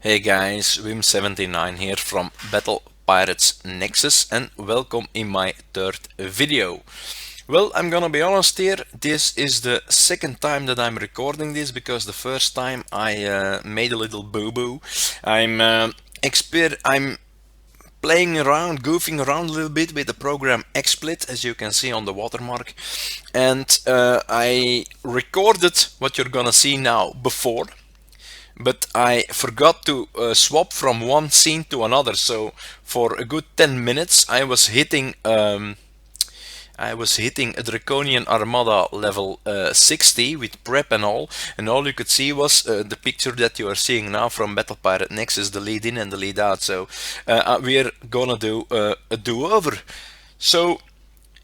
Hey guys, Wim79 here from Battle Pirates Nexus and welcome in my third video. Well, I'm gonna be honest here, this is the second time that I'm recording this because the first time I made a little boo-boo. I'm playing around, goofing around a little bit with the program XSplit, as you can see on the watermark, and I recorded what you're gonna see now before. But I forgot to swap from one scene to another, so for a good 10 minutes I was hitting a Draconian Armada level 60 with prep and all you could see was the picture that you are seeing now from Battle Pirate Nexus, the lead in and the lead out. So we're gonna do a do-over. So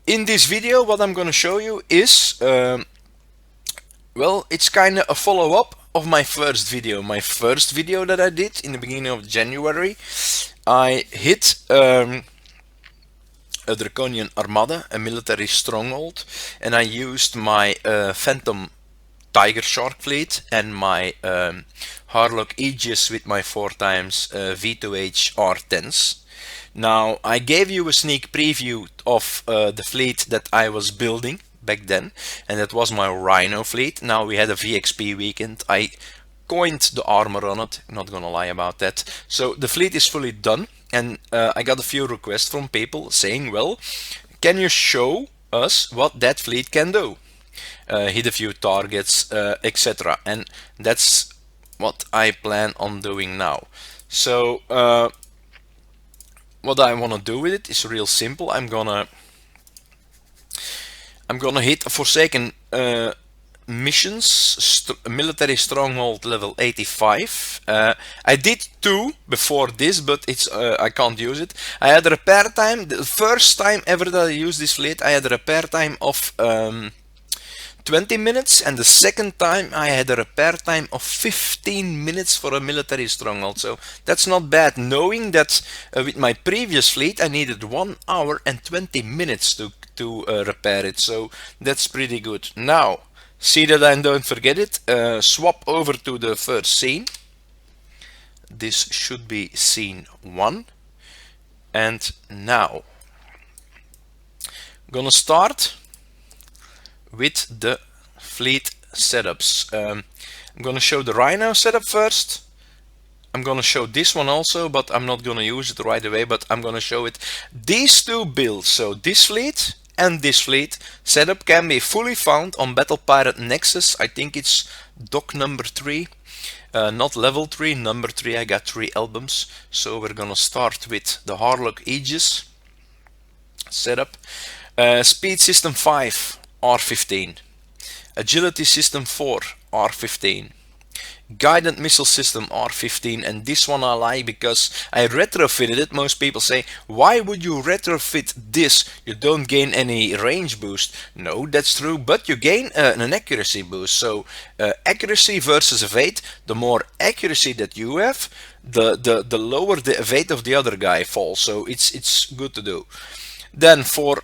in this video what I'm gonna show you is well, it's kind of a follow-up of my first video. My first video that I did in the beginning of January, I hit a Draconian Armada, a military stronghold, and I used my Phantom Tiger Shark fleet and my H-Aegis with my 4x V2H R10s. Now, I gave you a sneak preview of the fleet that I was building back then, and that was my Rhino fleet. Now we had a VXP weekend. I coined the armor on it, not gonna lie about that. So the fleet is fully done, and I got a few requests from people saying, well, can you show us what that fleet can do? Hit a few targets, etc. And that's what I plan on doing now. So what I want to do with it is real simple. I'm gonna hit a Forsaken missions, military stronghold level 85. I did 2 before this, but it's I can't use it. I had a repair time, the first time ever that I used this fleet, I had a repair time of 20 minutes, and the second time I had a repair time of 15 minutes for a military stronghold. So that's not bad, knowing that with my previous fleet I needed 1 hour and 20 minutes to repair it. So that's pretty good. Now, see that I don't forget it, swap over to the first scene. This should be scene 1. And now, I'm gonna start with the fleet setups. I'm gonna show the Rhino setup first. I'm gonna show this one also, but I'm not gonna use it right away, but I'm gonna show it. These two builds, so this fleet and this fleet setup, can be fully found on Battle Pirate Nexus. I think it's doc number 3, not level 3, number 3. I got 3 albums. So we're gonna start with the H-Aegis setup. Speed system 5, R15. Agility system 4, R15. Guided missile system R15, and this one I like because I retrofitted it. Most people say, why would you retrofit this? You don't gain any range boost. No, that's true, but you gain an accuracy boost. So accuracy versus evade, the more accuracy that you have, the lower the evade of the other guy falls. So it's good to do. Then for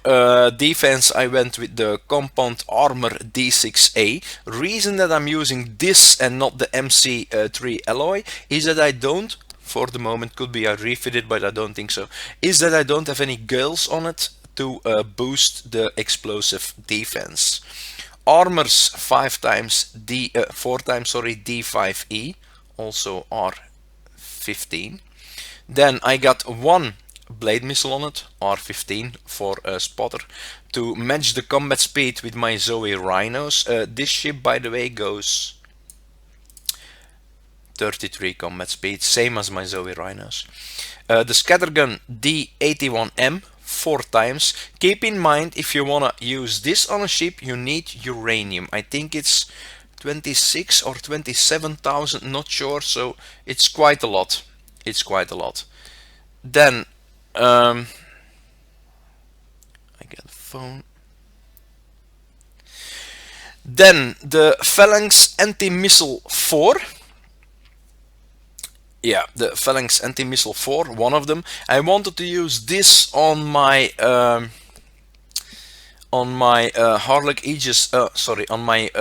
defense I went with the Compound Armor D6A. Reason that I'm using this and not the MC3 alloy is that I don't, for the moment, could be I refitted, but I don't think so, is that I don't have any gulls on it to boost the explosive defense. Armors 4 times D5E, also R15. Then I got 1 blade missile on it, R15 for a spotter, to match the combat speed with my Zoe Rhinos. This ship, by the way, goes 33 combat speed, same as my Zoe Rhinos. The scattergun D81M 4 times. Keep in mind, if you wanna use this on a ship, you need uranium. I think it's 26 or 27,000, not sure, so it's quite a lot. It's quite a lot. Then I get a phone. Then the Phalanx Anti-Missile 4. Yeah, the Phalanx Anti-Missile 4, one of them. I wanted to use this on my H-Aegis, sorry, on my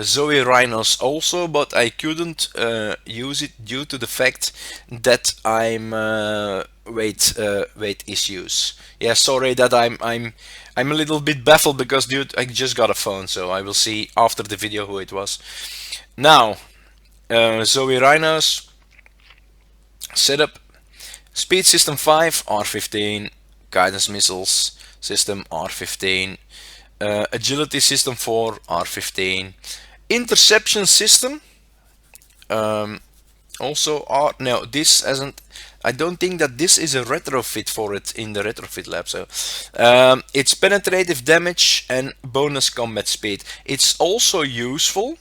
Zoe Rhinos also, but I couldn't use it due to the fact that I'm weight issues. Yeah, sorry that I'm a little bit baffled because dude, I just got a phone, so I will see after the video who it was. Now, Zoe Rhinos setup. Speed system 5 R15, guidance missiles system R15, agility system 4 R15, interception system also R. No, this hasn't. I don't think that this is a retrofit for it in the retrofit lab. So it's penetrative damage and bonus combat speed. It's also useful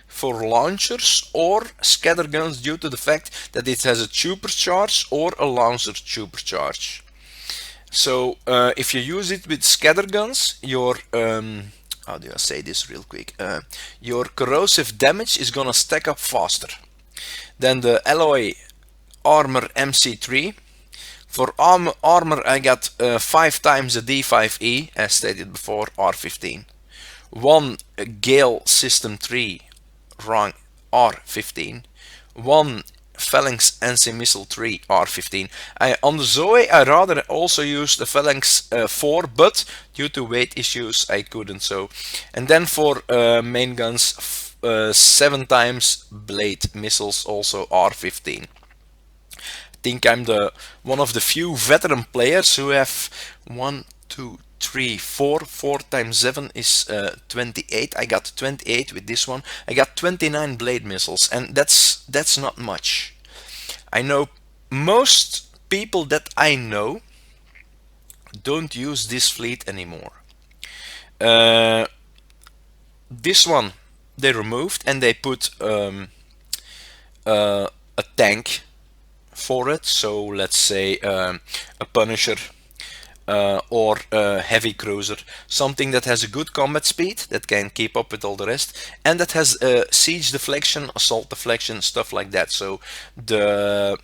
for launchers or scatterguns due to the fact that it has a supercharge or a launcher supercharge. So if you use it with scatterguns, your how do I say this real quick? Your corrosive damage is gonna stack up faster. Then the alloy armor MC3. For armor I got 5 times the D5E as stated before, R15. 1 Gale System 3 rank R15, 1 Phalanx anti-missile 3 R15. On the Zoe I rather also used the Phalanx 4, but due to weight issues I couldn't. So, and then for main guns 7 times blade missiles also R15. I think I'm the one of the few veteran players who have 1, 2, 3, 4. 4 times 7 is 28. I got 28 with this one. I got 29 blade missiles, and that's not much. I know most people that I know don't use this fleet anymore. This one they removed and they put a tank for it. So let's say a Punisher or a heavy cruiser, something that has a good combat speed, that can keep up with all the rest, and that has siege deflection, assault deflection, stuff like that. So the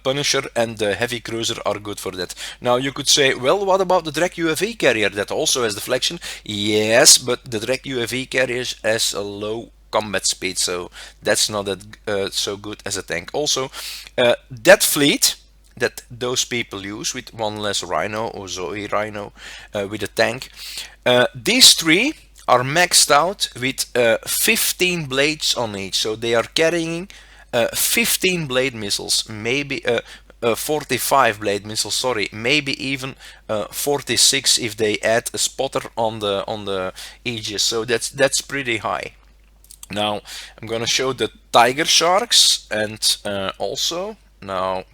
Punisher and the heavy cruiser are good for that. Now you could say, well, what about the Drac UAV carrier that also has deflection? Yes, but the Drac UAV carrier has a low combat speed, so that's not that so good as a tank. Also, that fleet that those people use with one less Rhino or Zoe Rhino with a tank, these 3 are maxed out with 15 blades on each, so they are carrying 15 blade missiles, maybe 45 blade missiles, sorry, maybe even 46 if they add a spotter on the Aegis, so that's pretty high. Now I'm gonna show the Tiger Sharks, and also now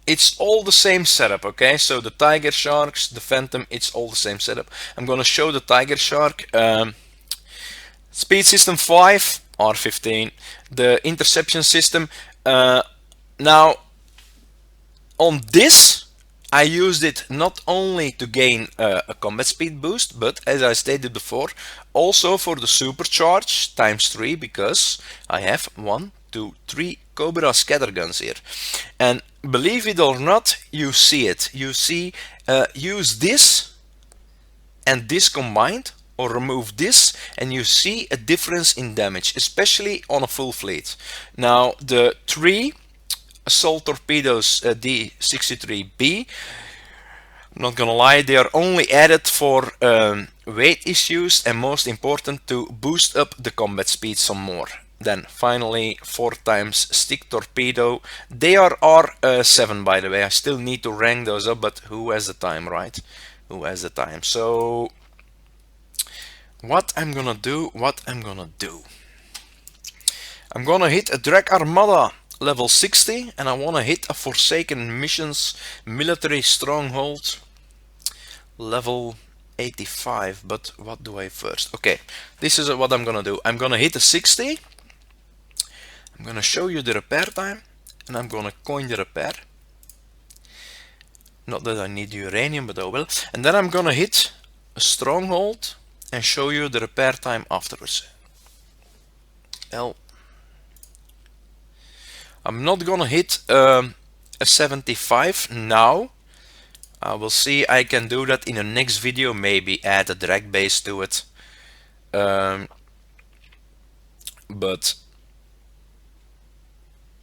it's all the same setup, okay? So the Tiger Sharks, the Phantom, it's all the same setup. I'm gonna show the Tiger Shark. Speed system 5 R15, the interception system. Now on this I used it not only to gain a combat speed boost, but as I stated before, also for the supercharge times 3, because I have 1, 2, 3 Cobra scatterguns here. And believe it or not, you see it. You see, use this and this combined, or remove this, and you see a difference in damage, especially on a full fleet. Now the 3 assault torpedoes D63B, I'm not gonna lie, they are only added for weight issues and most important to boost up the combat speed some more. Then finally 4 times stick torpedo, they are R7 by the way. I still need to rank those up, but who has the time, right? Who has the time? So what I'm gonna do, I'm gonna hit a Drac Armada level 60, and I want to hit a Forsaken Missions military stronghold level 85. But what do I first? Okay, this is what I'm gonna do. I'm gonna hit a 60. I'm gonna show you the repair time, and I'm gonna coin the repair. Not that I need uranium, but oh well. And then I'm gonna hit a stronghold and show you the repair time afterwards. L. I'm not gonna hit a 75 now. I will see. I can do that in the next video, maybe add a drag base to it. but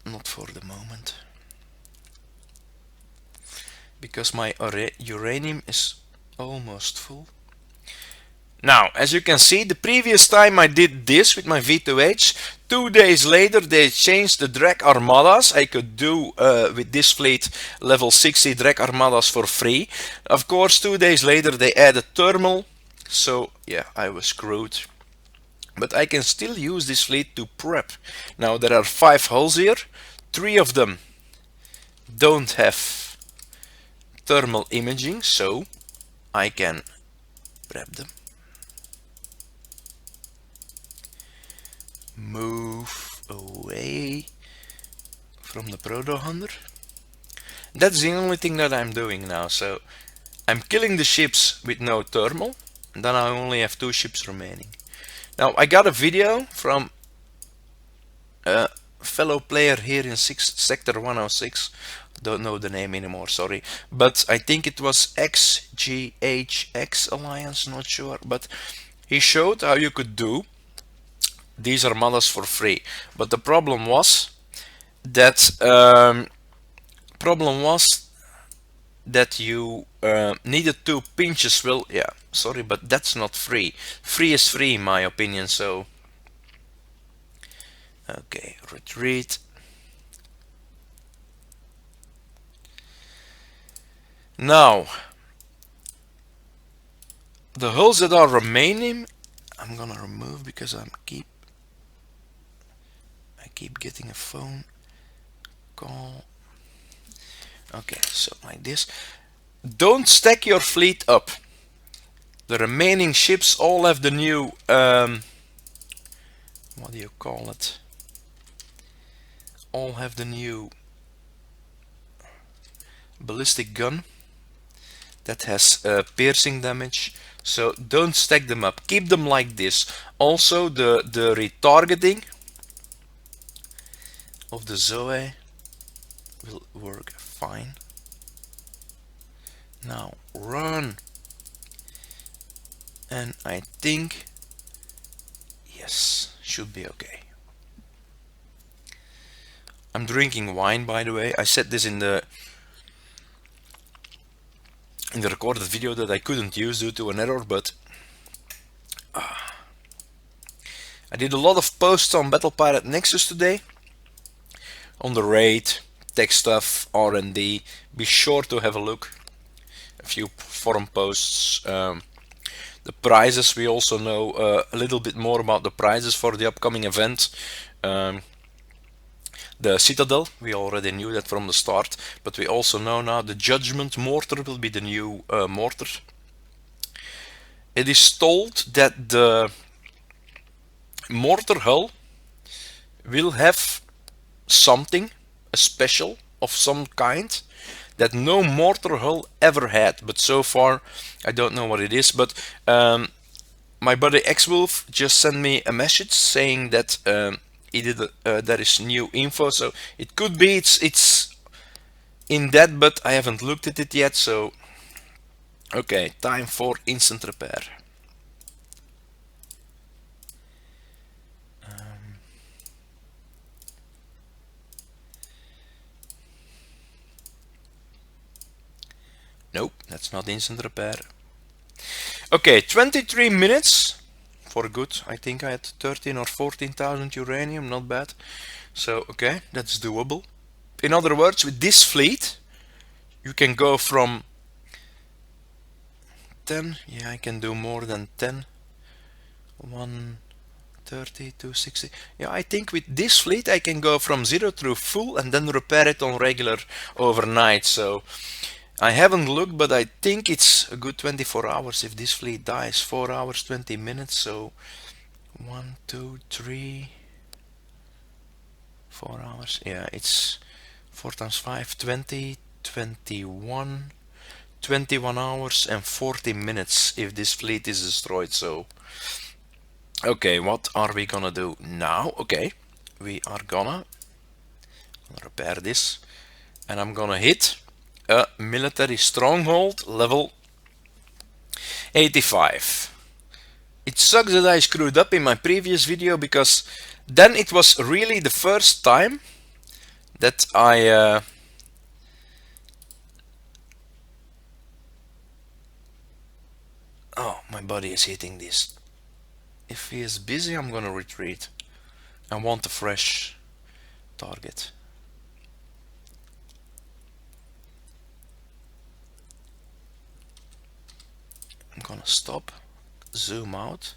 not for the moment, because my uranium is almost full. Now, as you can see, the previous time I did this with my V2H, 2 days later they changed the Drac Armadas. I could do with this fleet level 60 Drac Armadas for free. Of course, 2 days later they added thermal, so yeah, I was screwed. But I can still use this fleet to prep. Now there are 5 hulls here, 3 of them don't have thermal imaging, so I can prep them. Move away from the Proto Hunter. That's the only thing that I'm doing now, so I'm killing the ships with no thermal, and then I only have 2 ships remaining. Now I got a video from a fellow player here in sector 106, don't know the name anymore, sorry, but I think it was H-Aegis Alliance, not sure, but he showed how you could do these armadas for free. But the problem was that you needed 2 pinches. Well, yeah, sorry, but that's not free. Free is free in my opinion, so okay, retreat. Now the hulls that are remaining I'm gonna remove because I keep getting a phone call. Okay, so like this. Don't stack your fleet up. The remaining ships all have the new what do you call it? All have the new ballistic gun that has piercing damage. So don't stack them up. Keep them like this. Also the retargeting of the Zoe will work fine. Now run. And I think yes, should be okay. I'm drinking wine, by the way. I said this in the recorded video that I couldn't use due to an error, but I did a lot of posts on Battle Pirate Nexus today on the raid, tech stuff, R&D. Be sure to have a look. A few forum posts. The prizes, we also know a little bit more about the prizes for the upcoming event. The Citadel, we already knew that from the start, but we also know now the Judgment Mortar will be the new mortar. It is told that the mortar hull will have something, a special of some kind, that no mortar hull ever had, but so far I don't know what it is. But my buddy X-Wolf just sent me a message saying that he did there is new info, so it could be it's in that, but I haven't looked at it yet. So okay, time for instant repair. Nope, that's not instant repair. Okay, 23 minutes for good. I think I had 13 or 14,000 uranium, not bad. So okay, that's doable. In other words, with this fleet you can go from 10, yeah, I can do more than 10, 130, 260. Yeah, I think with this fleet I can go from 0 through full and then repair it on regular overnight. So I haven't looked, but I think it's a good 24 hours if this fleet dies. 4 hours, 20 minutes, so 1, 2, 3, 4 hours. Yeah, it's 4 times 5, 20, 21, 21 hours and 40 minutes if this fleet is destroyed. So okay, what are we gonna do now? Okay, we are gonna repair this, and I'm gonna hit a military stronghold level 85. It sucks that I screwed up in my previous video, because then it was really the first time that oh, my body is hitting this. If he is busy, I'm gonna retreat. I want a fresh target. I'm gonna stop, zoom out.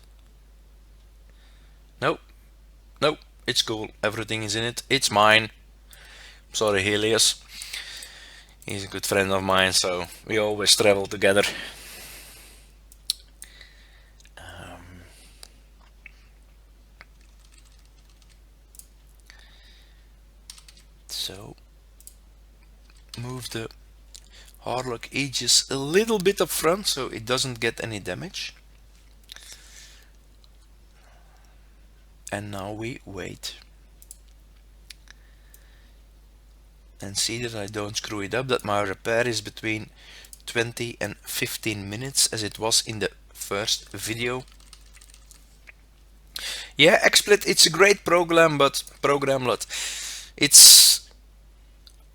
Nope, nope, it's cool. Everything is in it. It's mine. Sorry, Helios. He's a good friend of mine, so we always travel together. So move the Harlock Aegis a little bit up front so it doesn't get any damage. And now we wait and see that I don't screw it up, that my repair is between 20 and 15 minutes as it was in the first video. Yeah, XSplit, it's a great program, but it's,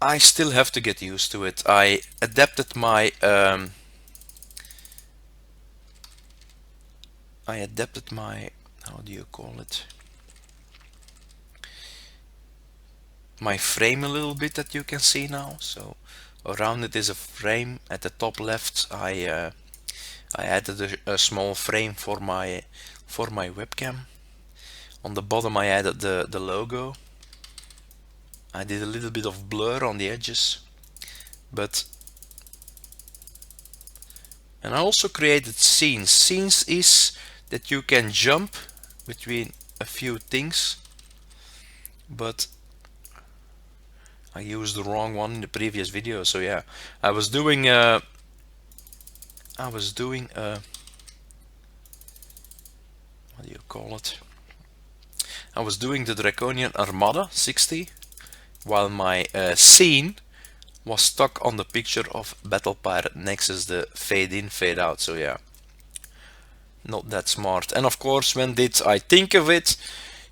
I still have to get used to it. I adapted my how do you call it, my frame a little bit, that you can see now. So around it is a frame. At the top left I added a small frame for my webcam. On the bottom I added the logo. I did a little bit of blur on the edges, and I also created scenes. Scenes is that you can jump between a few things, but I used the wrong one in the previous video. So yeah, I was doing what do you call it? I was doing the Draconian Armada 60, while my scene was stuck on the picture of Battle Pirate Nexus, the fade in, fade out. So yeah, not that smart. And of course, when did I think of it?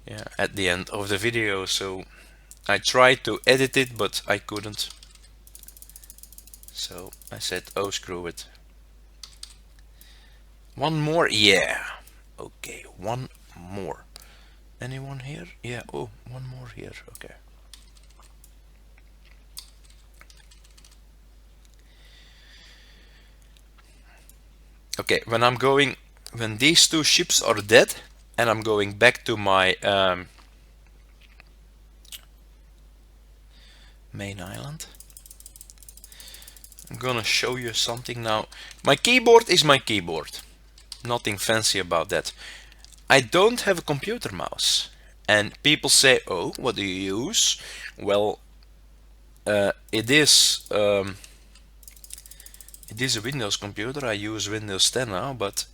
Yeah, at the end of the video. So I tried to edit it, but I couldn't. So I said, oh, screw it. One more? Yeah. Okay, one more. Anyone here? Yeah, oh, one more here. Okay. Okay, when these two ships are dead, and I'm going back to my main island, I'm gonna show you something now. My keyboard is my keyboard. Nothing fancy about that. I don't have a computer mouse. And people say, oh, what do you use? Well, it is a Windows computer. I use Windows 10 now, but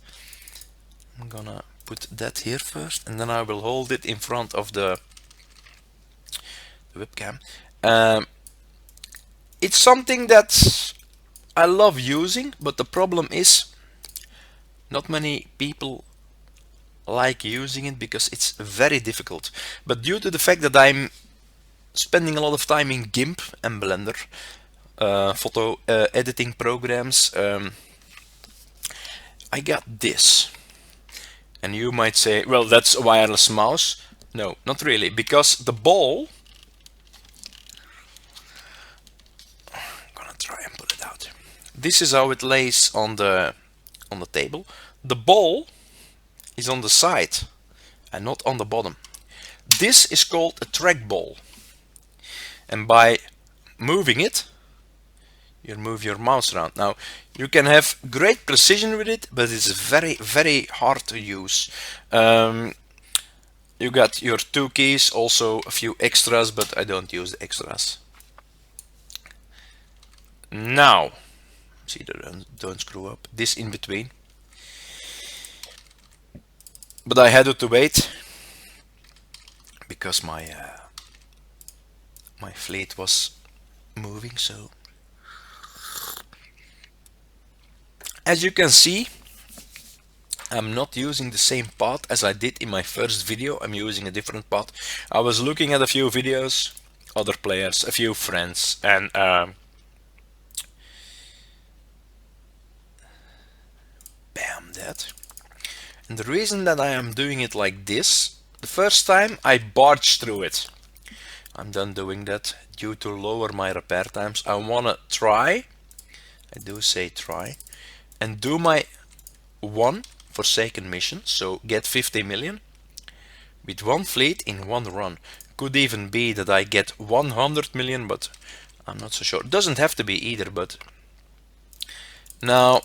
I'm gonna put that here first, and then I will hold it in front of the webcam. It's something that I love using, but the problem is not many people like using it because it's very difficult. But due to the fact that I'm spending a lot of time in GIMP and Blender, photo editing programs, I got this. And you might say, well, that's a wireless mouse. No, not really, because the ball, I'm gonna try and pull it out. This is how it lays on the table. The ball is on the side and not on the bottom. This is called a trackball, and by moving it, you move your mouse around. Now, you can have great precision with it, but it's very, very hard to use. You got your two keys, also a few extras, but I don't use the extras. Now, see that don't screw up. This in between. But I had to wait because my fleet was moving. So as you can see, I'm not using the same path as I did in my first video. I'm using a different path. I was looking at a few videos, other players, a few friends, and bam, that. And the reason that I am doing it like this, the first time I barged through it. I'm done doing that due to lower my repair times. I wanna try, I do say try, and do my one Forsaken mission, so get 50 million with one fleet in one run. Could even be that I get 100 million, but I'm not so sure. Doesn't have to be either, but now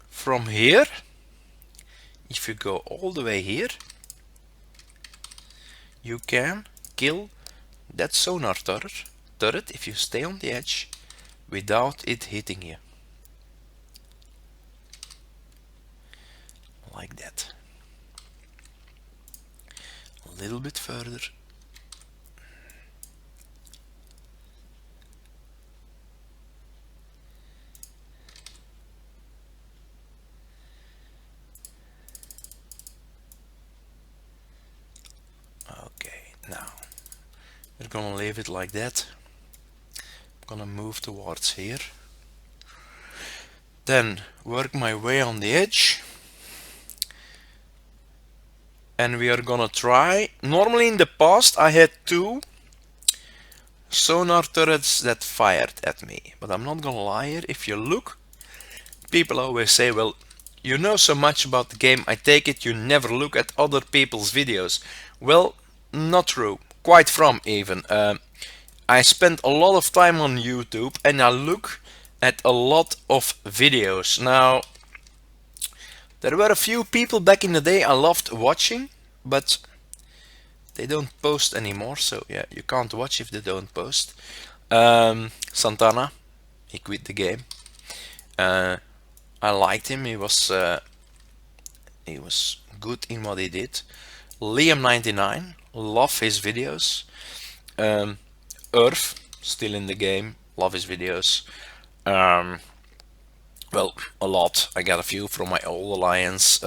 from here, if you go all the way here, you can kill that sonar turret if you stay on the edge without it hitting you. Like that. A little bit further. Okay, now we're gonna leave it like that. I'm gonna move towards here. Then work my way on the edge. And we are gonna try. Normally in the past I had two sonar turrets that fired at me, but I'm not gonna lie here. If you look, people always say, well, you know so much about the game, I take it you never look at other people's videos. Well, not true. Quite from even. I spend a lot of time on YouTube and I look at a lot of videos. Now, there were a few people back in the day I loved watching, but they don't post anymore, so yeah, you can't watch if they don't post. Santana, he quit the game. I liked him, he was good in what he did. Liam79, love his videos. Earth, still in the game, love his videos. Well, a lot. I got a few from my old alliance.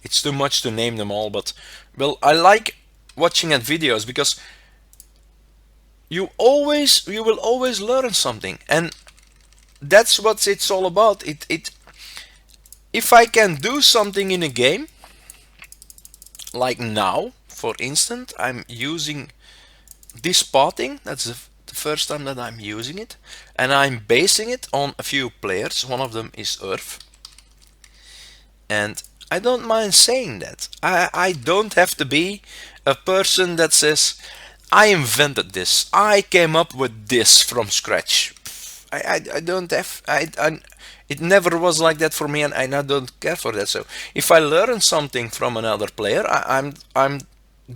It's too much to name them all, but well, I like watching at videos because you will always learn something, and that's what it's all about. If I can do something in a game, like now, for instance, I'm using this spotting. That's the first time that I'm using it, and I'm basing it on a few players. One of them is Earth, and I don't mind saying that. I don't have to be a person that says, I invented this, I came up with this from scratch. I don't have, it never was like that for me, and I don't care for that. So if I learn something from another player, I'm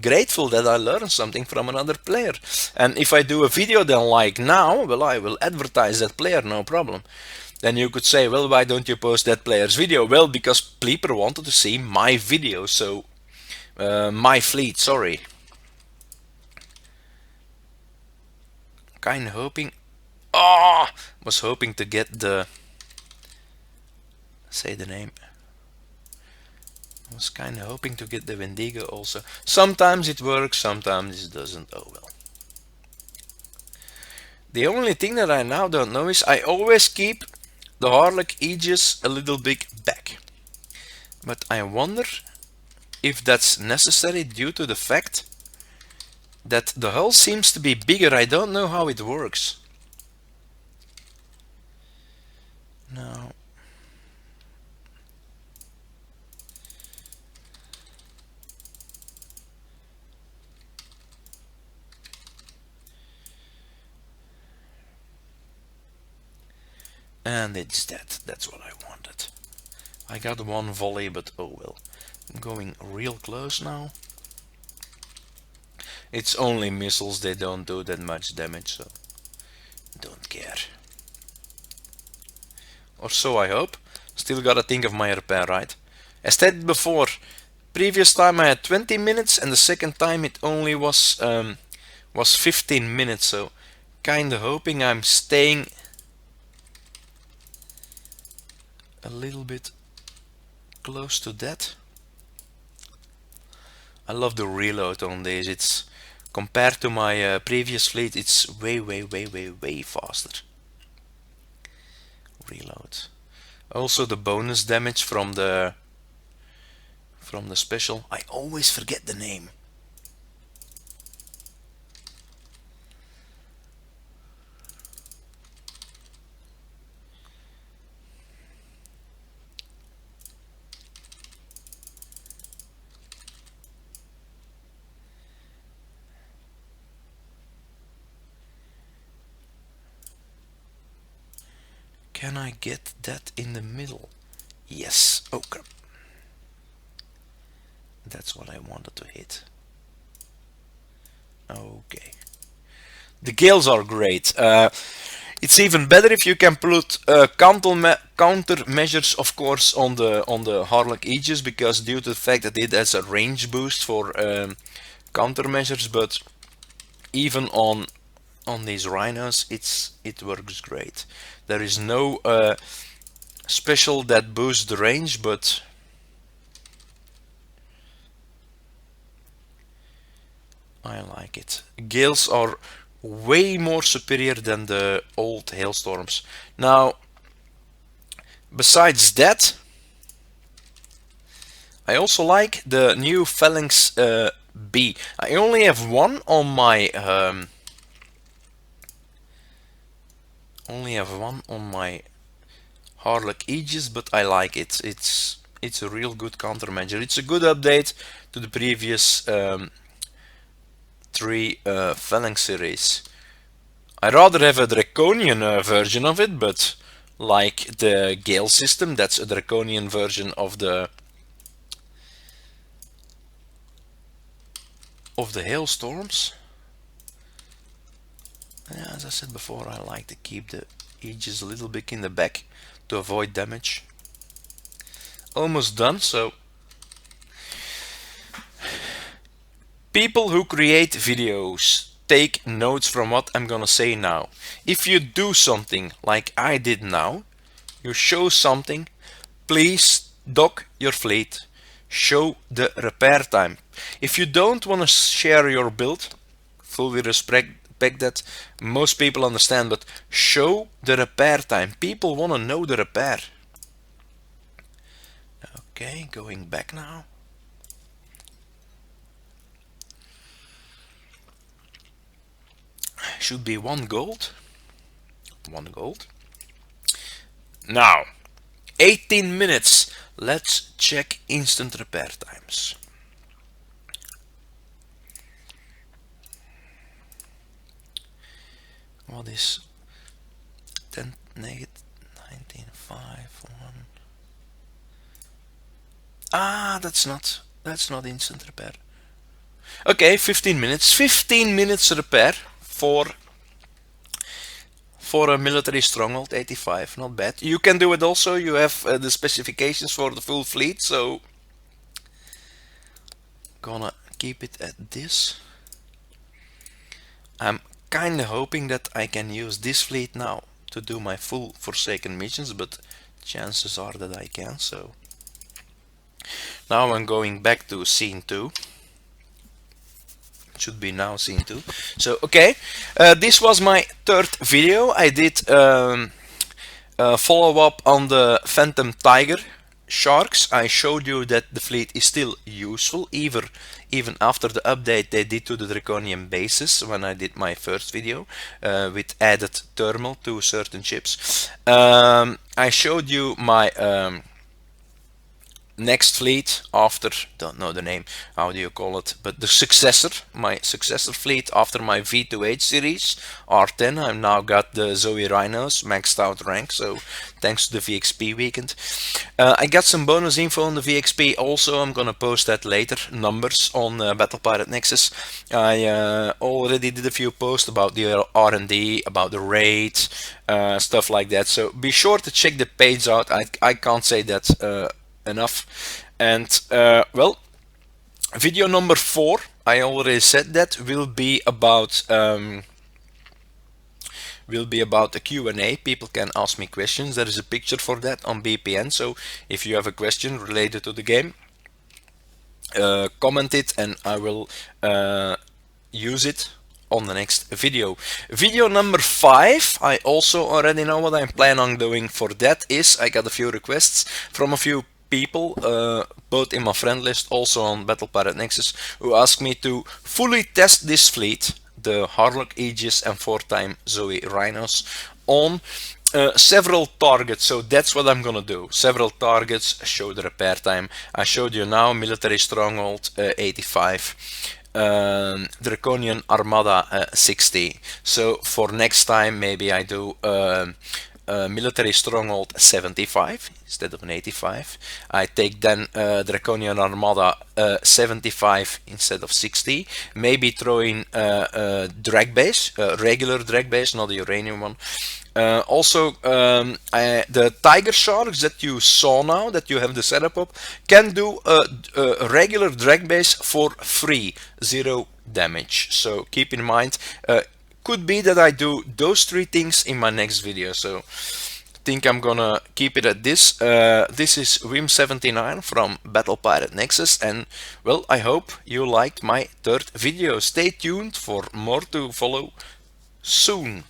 grateful that I learned something from another player. And if I do a video then like now, well, I will advertise that player, no problem. Then you could say, well, why don't you post that player's video? Well, because people wanted to see my video, so my fleet, sorry. Kind of hoping, was hoping to get the, say the name. Was kind of hoping to get the Wendigo also. Sometimes it works, sometimes it doesn't. Oh well. The only thing that I now don't know is I always keep the H-Aegis a little bit back. But I wonder if that's necessary due to the fact that the hull seems to be bigger. I don't know how it works. No. And it's that. That's what I wanted. I got one volley, but oh well. I'm going real close now. It's only missiles, they don't do that much damage, so don't care. Or so I hope. Still gotta think of my repair, right? As stated before, previous time I had 20 minutes and the second time it only was 15 minutes, so kinda hoping I'm staying a little bit close to that. I love the reload on this. It's compared to my previous fleet, it's way faster. Reload. Also the bonus damage from the special. I always forget the name. Can I get that in the middle? Yes. Oh crap. That's what I wanted to hit. Okay. The gales are great. It's even better if you can put counter measures, of course, on the H-Aegis, because due to the fact that it has a range boost for countermeasures, but even on these Rhinos, it works great. There is no special that boosts the range, but I like it. Gales are way more superior than the old hailstorms. Now, besides that, I also like the new Phalanx B. I only have one on my H-Aegis, but I like it. It's a real good countermeasure. It's a good update to the previous 3 Phalanx series. I'd rather have a Draconian version of it, but like the Gale system, that's a Draconian version of the hailstorms. Yeah, as I said before, I like to keep the Aegis a little bit in the back to avoid damage. Almost done, so people who create videos, take notes from what I'm gonna say now. If you do something like I did now, you show something, please dock your fleet, show the repair time. If you don't want to share your build, fully respect that, most people understand, but show the repair time. People want to know the repair. Okay, going back now. Should be 1 gold. 1 gold. Now, 18 minutes. Let's check instant repair times. What is 10 negative 19 5 1? Ah, that's not instant repair. Okay, 15 minutes. 15 minutes repair for a military Stronghold 85. Not bad. You can do it also. You have the specifications for the full fleet, so gonna keep it at this. I'm kinda hoping that I can use this fleet now to do my full Forsaken missions, but chances are that I can, so now I'm going back to scene 2. It should be now scene 2. So okay, this was my 3rd video. I did follow up on the Phantom Tiger sharks. I showed you that the fleet is still useful even after the update they did to the Draconian bases when I did my first video with added thermal to certain ships. I showed you my next fleet after, don't know the name, how do you call it, but the successor, my successor fleet after my V2H series, R10. I've now got the Zoe Rhinos maxed out rank, so thanks to the VXP weekend. I got some bonus info on the VXP also. I'm gonna post that later, numbers on Battle Pirate Nexus. I already did a few posts about the R&D, about the raid, stuff like that, so be sure to check the page out. I can't say that enough. And well, video number 4, I already said that, will be about will be about the Q&A. People can ask me questions. There is a picture for that on BPN, so if you have a question related to the game, comment it and I will use it on the next video. Video number 5, I also already know what I plan on doing for that is, I got a few requests from a few people, both in my friend list, also on Battle Pirate Nexus, who asked me to fully test this fleet, the Harlock Aegis and 4-time Zoe Rhinos, on several targets. So that's what I'm gonna do. Several targets, show the repair time. I showed you now military stronghold 85, Draconian Armada 60. So for next time maybe I do military stronghold 75 instead of an 85. I take then Draconian Armada 75 instead of 60. Maybe throw in drag base, regular drag base, not a uranium one. Also, the Tiger Sharks that you saw now, that you have the setup up, can do a regular drag base for free, 0 damage. So keep in mind, could be that I do those 3 things in my next video. So I think I'm gonna keep it at this. This is Wim79 from Battle Pirate Nexus, and well, I hope you liked my 3rd video. Stay tuned for more to follow soon.